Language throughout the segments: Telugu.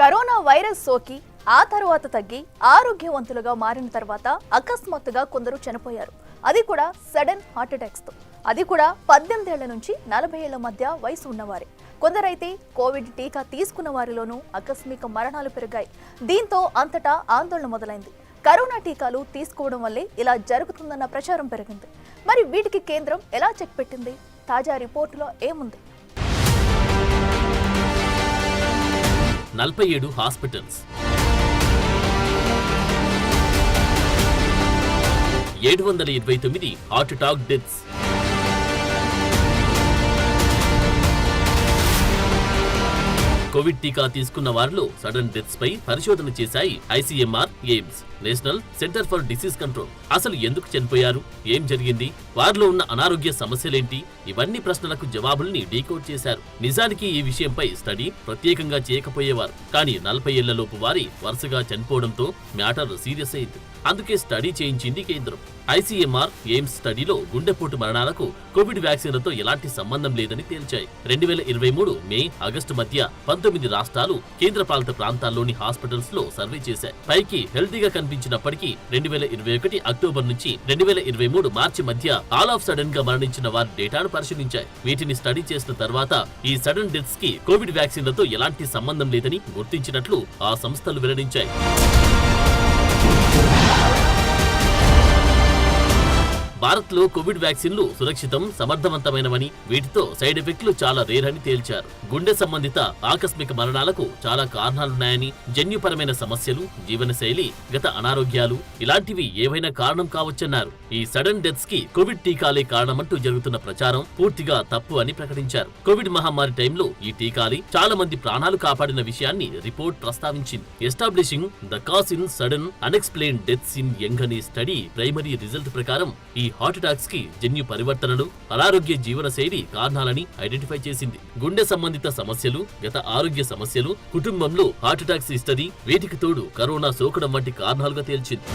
కరోనా వైరస్ సోకి ఆ తర్వాత తగ్గి ఆరోగ్యవంతులుగా మారిన తర్వాత అకస్మాత్తుగా కొందరు చనిపోయారు. అది కూడా సడన్ హార్ట్ అటాక్స్ తో. అది కూడా 18 ఏళ్ల నుంచి 40 ఏళ్ల మధ్య వయసు ఉన్నవారే. కొందరైతే కోవిడ్ టీకా తీసుకున్న వారిలోనూ ఆకస్మిక మరణాలు పెరిగాయి. దీంతో అంతటా ఆందోళన మొదలైంది. కరోనా టీకాలు తీసుకోవడం వల్లే ఇలా జరుగుతుందన్న ప్రచారం పెరిగింది. మరి వీటికి కేంద్రం ఎలా చెక్ పెట్టింది? తాజా రిపోర్టులో ఏముంది? 47 hospitals, 729 heart attack deaths, Covid టీకా తీసుకున్న వారిలో సడన్ డెత్స్ పై పరిశోధన చేశాయి ICMR, AIIMS, national centre for disease control. అసలు ఎందుకు చనిపోయారు, ఏం జరిగింది, వారిలో ఉన్న అనారోగ్య సమస్యలేంటి, ఇవన్నీ ప్రశ్నలకు జవాబుల్ని డీకోడ్ చేశారు. నిజానికి ఈ విషయంపై స్టడీ ప్రత్యేకంగా చేయకపోయేవారు. కానీ 40 ఏళ్లలోపు వారి వరుసగా చనిపోవడంతో మ్యాటర్ సీరియస్ అయింది. అందుకే స్టడీ చేయించింది కేంద్రం. ఐసీఎంఆర్, ఎయిమ్స్ స్టడీలో గుండెపోటు మరణాలకు కోవిడ్ వ్యాక్సిన్లతో ఎలాంటి సంబంధం లేదని తేల్చాయి. 2023 మే, ఆగస్టు మధ్య 19 రాష్ట్రాలు, కేంద్రపాలిత ప్రాంతాల్లోని హాస్పిటల్స్ లో సర్వే చేశాయి. పైకి హెల్తీగా కనిపించినప్పటికీ 2021 అక్టోబర్ నుంచి 2023 మార్చి మధ్య ఆల్ ఆఫ్ సడన్ గా మరణించిన వారి డేటాను పరిశీలించాయి. వీటిని స్టడీ చేసిన తర్వాత ఈ సడన్ డెత్స్ కి కోవిడ్ వ్యాక్సిన్లతో ఎలాంటి సంబంధం లేదని గుర్తించినట్లు ఆ సంస్థలు వెల్లడించాయి. భారత్లో కోవిడ్ వ్యాక్సిన్లు సురక్షితం, సమర్థవంతమైనవని, వీటితో సైడ్ ఎఫెక్ట్లు చాలా రేర్ అని తేల్చారు. గుండె సంబంధిత ఆకస్మిక మరణాలకు చాలా కారణాలున్నాయని, జన్యుపరమైన సమస్యలు, జీవనశైలి, గత అనారోగ్యాలు ఇలాంటివి ఏవైనా కారణం కావచ్చన్నారు. ఈ సడన్ డెత్స్ కి కోవిడ్ టీకాలే కారణమంటూ జరుగుతున్న ప్రచారం పూర్తిగా తప్పు అని ప్రకటించారు. కోవిడ్ మహమ్మారి టైంలో ఈ టీకాలే చాలా మంది ప్రాణాలు కాపాడిన విషయాన్ని రిపోర్ట్ ప్రస్తావించింది. Establishing the cause in sudden unexplained deaths in young అనే స్టడీ ప్రైమరీ రిజల్ట్ ప్రకారం ఈ హార్ట్ అటాక్స్ కి జన్యు పరివర్తనలు, అనారోగ్య జీవనశైలి కారణాలని ఐడెంటిఫై చేసింది. గుండె సంబంధిత సమస్యలు, గత ఆరోగ్య సమస్యలు, కుటుంబంలో హార్ట్ అటాక్స్ హిస్టరీ, వీటికి తోడు కరోనా సోకడం వంటి కారణాలుగా తేల్చింది.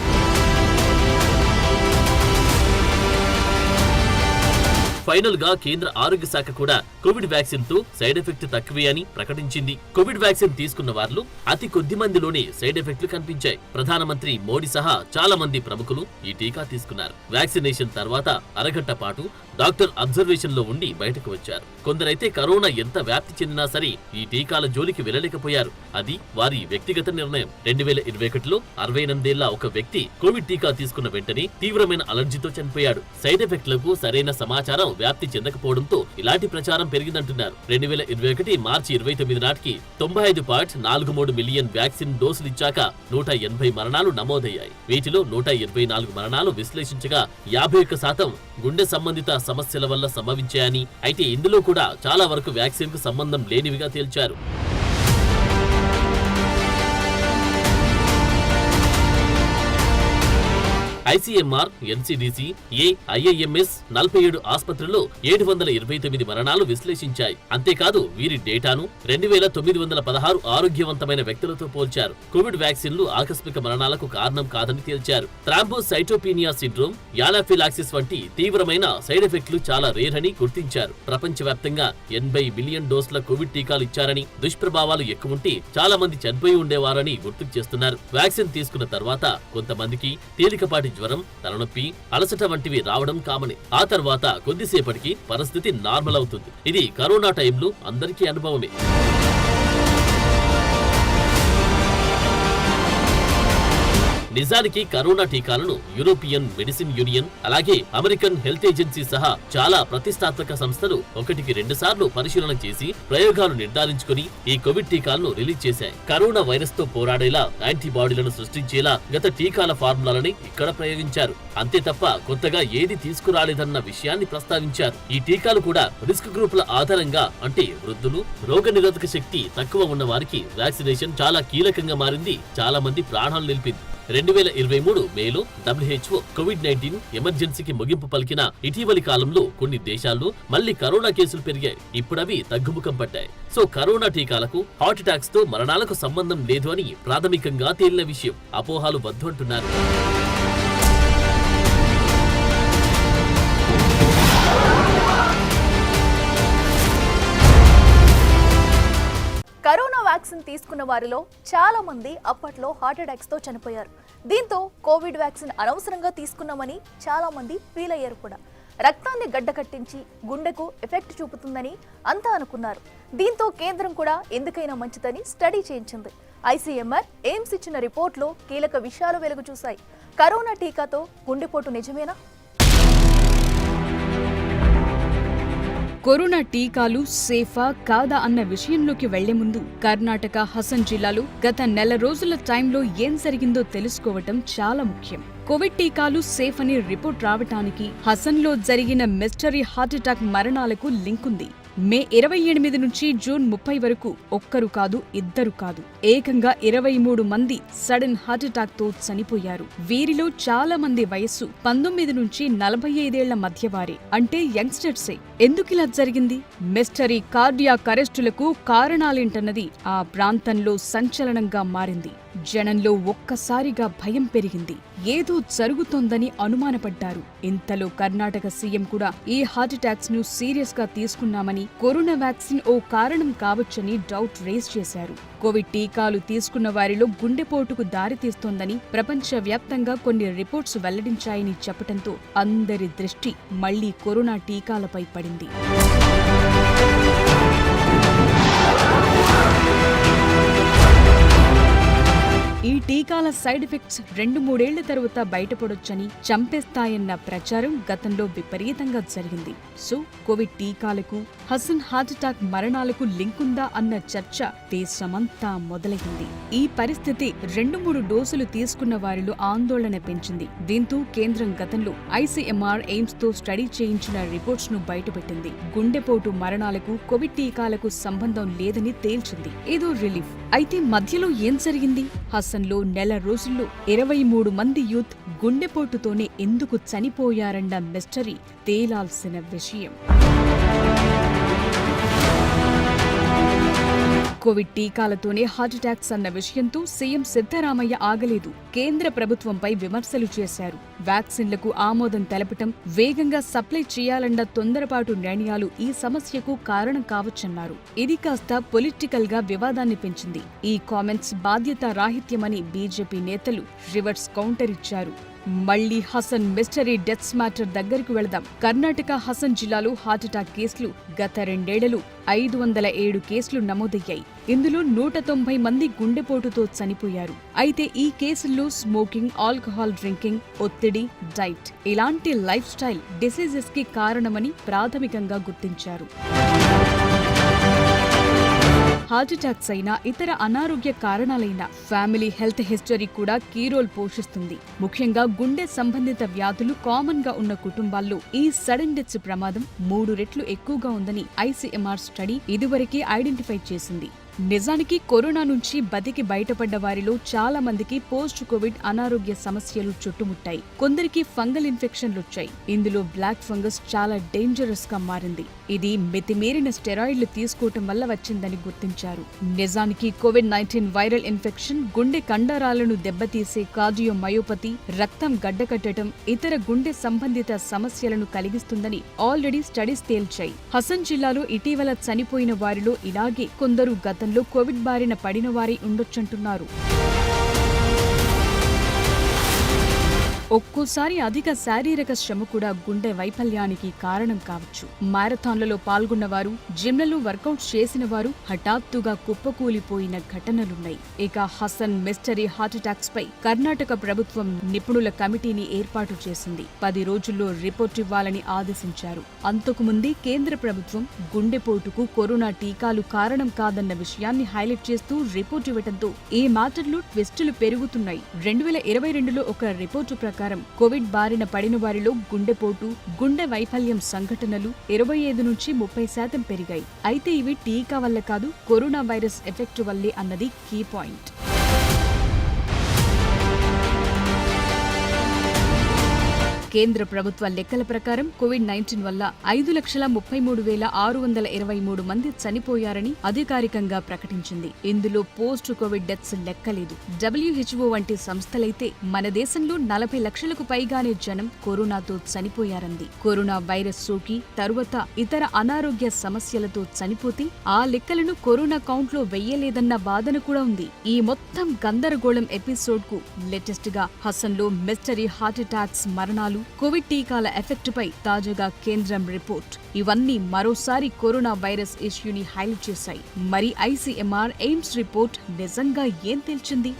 ఫైనల్ గా కేంద్ర ఆరోగ్య శాఖ కూడా కోవిడ్ వ్యాక్సిన్ తో సైడ్ ఎఫెక్ట్ తక్కువే అని ప్రకటించింది. కోవిడ్ వ్యాక్సిన్ తీసుకున్న వారిలో అతి కొద్ది మందిలోనే సైడ్ ఎఫెక్ట్లు కనిపించాయి. ప్రధానమంత్రి మోడీ సహా చాలా మంది ప్రముఖులు ఈ టీకా తీసుకున్నారు. వ్యాక్సినేషన్ తర్వాత అరగంట పాటు డాక్టర్ అబ్జర్వేషన్ లో ఉండి బయటకు వచ్చారు. కొందరైతే కరోనా ఎంత వ్యాప్తి చెందినా సరే ఈ టీకాల జోలికి వెళ్లలేకపోయారు. అది వారి వ్యక్తిగత నిర్ణయం. 2021లో 68 ఏళ్ల ఒక వ్యక్తి కోవిడ్ టీకా తీసుకున్న వెంటనే తీవ్రమైన అలర్జీతో చనిపోయాడు. సైడ్ ఎఫెక్ట్లకు సరైన సమాచారం వ్యాప్తి చెందకపోవడంతో ఇలాంటి ప్రచారం పెరిగిందంటున్నారు. 2021 మార్చి 29 నాటికి 95.43 మిలియన్ వ్యాక్సిన్ డోసులిచ్చాక 180 మరణాలు నమోదయ్యాయి. వీటిలో 124 మరణాలు విశ్లేషించగా 51% గుండె సంబంధిత సమస్యల వల్ల సంభవించాయని, అయితే ఇందులో కూడా చాలా వరకు వ్యాక్సిన్ కు సంబంధం లేనివిగా తేల్చారు. ఐసీఎంఆర్, ఎన్సీడీసీ, ఐఐఎంఎస్ 47 ఆసుపత్రుల్లో 729 మరణాలు విశ్లేషించాయి. అంతేకాదు వీరి డేటాను 2916 ఆరోగ్యవంతమైన వ్యక్తులతో పోల్చారు. కోవిడ్ వ్యాక్సిన్లు ఆకస్మిక మరణాలకు కారణం కాదని తేల్చారు. థ్రాంబోసైటోపీనియా సిండ్రోమ్, యానాఫిలాక్సిస్ వంటి తీవ్రమైన సైడ్ ఎఫెక్ట్లు చాలా రేర్ అని గుర్తించారు. ప్రపంచవ్యాప్తంగా 80 మిలియన్ డోసుల కోవిడ్ టీకాలు ఇచ్చారని, దుష్ప్రభావాలు ఎక్కువుంటే చాలా మంది చనిపోయి ఉండేవారని గుర్తుకు చేస్తున్నారు. వ్యాక్సిన్ తీసుకున్న తర్వాత కొంతమందికి తేలికపాటి జ్వరం, తలనొప్పి, అలసట వంటివి రావడం కామనే. ఆ తర్వాత కొద్దిసేపటికి పరిస్థితి నార్మల్ అవుతుంది. ఇది కరోనా టైంలో అందరికీ అనుభవమే. నిజానికి కరోనా టీకాలను యూరోపియన్ మెడిసిన్ యూనియన్, అలాగే అమెరికన్ హెల్త్ ఏజెన్సీ సహా చాలా ప్రతిష్టాత్మక సంస్థలు 1-2 సార్లు పరిశీలన చేసి ప్రయోగాలు నిర్ధారించుకుని ఈ కోవిడ్ టీకాలను రిలీజ్ చేశాయి. కరోనా వైరస్ తో పోరాడేలా యాంటీబాడీలను సృష్టించేలా గత టీకాల ఫార్ములాలని ఇక్కడ ప్రయోగించారు. అంతే తప్ప కొత్తగా ఏది తీసుకురాలేదన్న విషయాన్ని ప్రస్తావించారు. ఈ టీకాలు కూడా రిస్క్ గ్రూపుల ఆధారంగా, అంటే వృద్ధులు, రోగనిరోధక శక్తి తక్కువ ఉన్న వారికి వ్యాక్సినేషన్ చాలా కీలకంగా మారింది. చాలా మంది ప్రాణాలు నిలిపింది. 2023 మేలో WHO కోవిడ్-19 ఎమర్జెన్సీకి ముగింపు పలికిన ఇటీవలి కాలంలో కొన్ని దేశాల్లో మళ్లీ కరోనా కేసులు పెరిగాయి. ఇప్పుడవి తగ్గుముఖం పట్టాయి. సో కరోనా టీకాలకు హార్ట్ అటాక్స్ తో మరణాలకు సంబంధం లేదు అని ప్రాథమికంగా తేలిన విషయం. అపోహాలు వద్దు అంటున్నారు. కరోనా వ్యాక్సిన్ తీసుకున్న వారిలో చాలా మంది అప్పట్లో హార్ట్ అటాక్స్ తో చనిపోయారు. దీంతో కోవిడ్ వ్యాక్సిన్ అనవసరంగా తీసుకున్నామని చాలా మంది ఫీల్ అయ్యారు కూడా. రక్తాన్ని గడ్డకట్టించి గుండెకు ఎఫెక్ట్ చూపుతుందని అంతా అనుకున్నారు. దీంతో కేంద్రం కూడా ఎందుకైనా మంచిదని స్టడీ చేయించింది. ఐసీఎంఆర్ ఎయిమ్స్ ఇచ్చిన రిపోర్ట్లో కీలక విషయాలు వెలుగు చూశాయి. కరోనా టీకాతో గుండెపోటు నిజమేనా? కరోనా టీకాలు సేఫా కాదా అన్న విషయంలోకి వెళ్లే ముందు కర్ణాటక హసన్ జిల్లాలో గత నెల రోజుల టైంలో ఏం జరిగిందో తెలుసుకోవటం చాలా ముఖ్యం. కోవిడ్ టీకాలు సేఫ్ అని రిపోర్ట్ రావటానికి హసన్లో జరిగిన మిస్టరీ హార్ట్అటాక్ మరణాలకు లింక్ ఉంది. మే 28 నుంచి జూన్ 30 వరకు ఒక్కరు కాదు, ఇద్దరు కాదు, ఏకంగా 23 మంది సడన్ హార్ట్అటాక్ తో చనిపోయారు. వీరిలో చాలా మంది వయస్సు 19 నుంచి 45 ఏళ్ల మధ్య వారే, అంటే యంగ్స్టర్సే. ఎందుకిలా జరిగింది? మిస్టరీ కార్డియాక్ అరెస్టులకు కారణాలేంటన్నది ఆ ప్రాంతంలో సంచలనంగా మారింది. జనంలో ఒక్కసారిగా భయం పెరిగింది. ఏదో జరుగుతోందని అనుమానపడ్డారు. ఇంతలో కర్ణాటక సీఎం కూడా ఈ హార్ట్అటాక్స్ ను సీరియస్ గా తీసుకున్నామని, కరోనా వ్యాక్సిన్ ఓ కారణం కావచ్చని డౌట్ రేజ్ చేశారు. కోవిడ్ టీకాలు తీసుకున్న వారిలో గుండెపోటుకు దారితీస్తోందని ప్రపంచవ్యాప్తంగా కొన్ని రిపోర్ట్స్ వెల్లడించాయని చెప్పడంతో అందరి దృష్టి మళ్లీ కరోనా టీకాలపై పడింది. ఈ టీకాల సైడ్ ఎఫెక్ట్స్ 2-3 ఏళ్ల తరువాత బయటపడొచ్చని, చంపేస్తాయన్న ప్రచారం గతంలో విపరీతంగా జరిగింది. సో కోవిడ్ టీకాలకు హసన్ హార్ట్అటాక్ మరణాలకు లింకుందా అన్న చర్చ దేశమంతా మొదలైంది. ఈ పరిస్థితి 2-3 డోసులు తీసుకున్న వారిలో ఆందోళన పెంచింది. దీంతో కేంద్రం గతంలో ఐసీఎంఆర్ ఎయిమ్స్ తో స్టడీ చేయించిన రిపోర్ట్స్ ను బయటపెట్టింది. గుండెపోటు మరణాలకు కోవిడ్ టీకాలకు సంబంధం లేదని తేల్చింది. ఏదో రిలీఫ్. అయితే మధ్యలో ఏం జరిగింది? హసన్లో నెల రోజుల్లో 23 మంది యూత్ గుండెపోటుతోనే ఎందుకు చనిపోయారన్న మిస్టరీ తేలాల్సిన విషయం. కోవిడ్ టీకాలతోనే హార్ట్అటాక్స్ అన్న విషయంతో సీఎం సిద్ధరామయ్య ఆగలేదు. కేంద్ర ప్రభుత్వంపై విమర్శలు చేశారు. వ్యాక్సిన్లకు ఆమోదం తెలపటం, వేగంగా సప్లై చేయాలన్న తొందరపాటు నిర్ణయాలు ఈ సమస్యకు కారణం కావచ్చన్నారు. ఇది కాస్త పొలిటికల్ గా వివాదాన్ని పెంచింది. ఈ కామెంట్స్ బాధ్యతారాహిత్యమని బీజేపీ నేతలు రివర్స్ కౌంటర్ ఇచ్చారు. మళ్లీ హసన్ మిస్టరీ డెత్స్ మ్యాటర్ దగ్గరకు వెళదాం. కర్ణాటక హసన్ జిల్లాలో హార్ట్అటాక్ కేసులు గత 2 ఏళ్లలో 507 కేసులు నమోదయ్యాయి. ఇందులో 190 మంది గుండెపోటుతో చనిపోయారు. అయితే ఈ కేసుల్లో స్మోకింగ్, ఆల్కహాల్ డ్రింకింగ్, ఒత్తిడి, డైట్ ఇలాంటి లైఫ్ స్టైల్ డిసీజెస్ కి కారణమని ప్రాథమికంగా గుర్తించారు. హార్ట్అటాక్స్ అయినా, ఇతర అనారోగ్య కారణాలైన ఫ్యామిలీ హెల్త్ హిస్టరీ కూడా కీ రోల్ పోషిస్తుంది. ముఖ్యంగా గుండె సంబంధిత వ్యాధులు కామన్ గా ఉన్న కుటుంబాల్లో ఈ సడన్ డెత్స్ ప్రమాదం 3 రెట్లు ఎక్కువగా ఉందని ఐసీఎంఆర్ స్టడీ ఇదివరకే ఐడెంటిఫై చేసింది. నిజానికి కరోనా నుంచి బతికి బయటపడ్డ వారిలో చాలా మందికి పోస్ట్ కోవిడ్ అనారోగ్య సమస్యలు చుట్టుముట్టాయి. కొందరికి ఫంగల్ ఇన్ఫెక్షన్లొచ్చాయి. ఇందులో బ్లాక్ ఫంగస్ చాలా డేంజరస్ గా మారింది. ఇది మితిమీరిన స్టెరాయిడ్లు తీసుకోవటం వల్ల వచ్చిందని గుర్తించారు. నిజానికి కోవిడ్-19 వైరల్ ఇన్ఫెక్షన్ గుండె కండరాలను దెబ్బతీసే కార్డియోమయోపతి, రక్తం గడ్డకట్టడం, ఇతర గుండె సంబంధిత సమస్యలను కలిగిస్తుందని ఆల్రెడీ స్టడీస్ తేల్చాయి. హసన్ జిల్లాలో ఇటీవల చనిపోయిన వారిలో ఇలాగే కొందరు గతంలో కోవిడ్ బారిన పడిన వారి ఉండొచ్చంటున్నారు. ఒక్కోసారి అధిక శారీరక శ్రమ కూడా గుండె వైఫల్యానికి కారణం కావచ్చు. మారథాన్లలో పాల్గొన్నవారు, జిమ్లలో వర్కౌట్స్ చేసిన వారు హఠాత్తుగా కుప్పకూలిపోయిన ఘటనలున్నాయి. ఇక హసన్ మిస్టరీ హార్ట్అటాక్స్ పై కర్ణాటక ప్రభుత్వం నిపుణుల కమిటీని ఏర్పాటు చేసింది. 10 రోజుల్లో రిపోర్ట్ ఇవ్వాలని ఆదేశించారు. అంతకుముందే కేంద్ర ప్రభుత్వం గుండెపోటుకు కరోనా టీకాలు కారణం కాదన్న విషయాన్ని హైలైట్ చేస్తూ రిపోర్ట్ ఇవ్వడంతో ఈ మ్యాటర్లో ట్విస్టులు పెరుగుతున్నాయి. 2022లో ఒక రిపోర్టు ప్రకారం కోవిడ్ బారిన పడిన వారిలో గుండెపోటు, గుండె వైఫల్యం సంఘటనలు 25 నుంచి 30% పెరిగాయి. అయితే ఇవి టీకా వల్ల కాదు, కరోనా వైరస్ ఎఫెక్ట్ వల్లే అన్నది కీ పాయింట్. కేంద్ర ప్రభుత్వ లెక్కల ప్రకారం కోవిడ్-19 వల్ల 5,33,623 మంది చనిపోయారని అధికారికంగా ప్రకటించింది. ఇందులో పోస్ట్ కోవిడ్ డెత్స్ లెక్కలేదు. WHO వంటి సంస్థలైతే మన దేశంలో 40 లక్షలకు పైగానే జనం కరోనాతో చనిపోయారంది. కరోనా వైరస్ సోకి తరువాత ఇతర అనారోగ్య సమస్యలతో చనిపోతే ఆ లెక్కలను కరోనా కౌంట్లో వెయ్యలేదన్న వాదన కూడా ఉంది. ఈ మొత్తం గందరగోళం ఎపిసోడ్ కు లేటెస్ట్ గా హసన్లో మిస్టరీ హార్ట్ అటాక్స్, మరణాలు, కోవిడ్ టీకాల ఎఫెక్ట్ పై తాజాగా కేంద్రం రిపోర్ట్, ఇవన్నీ మరోసారి కరోనా వైరస్ ఇష్యూని హైలైట్ చేశాయి. మరి ICMR ఎయిమ్స్ రిపోర్ట్ నిజంగా ఏం తేల్చింది?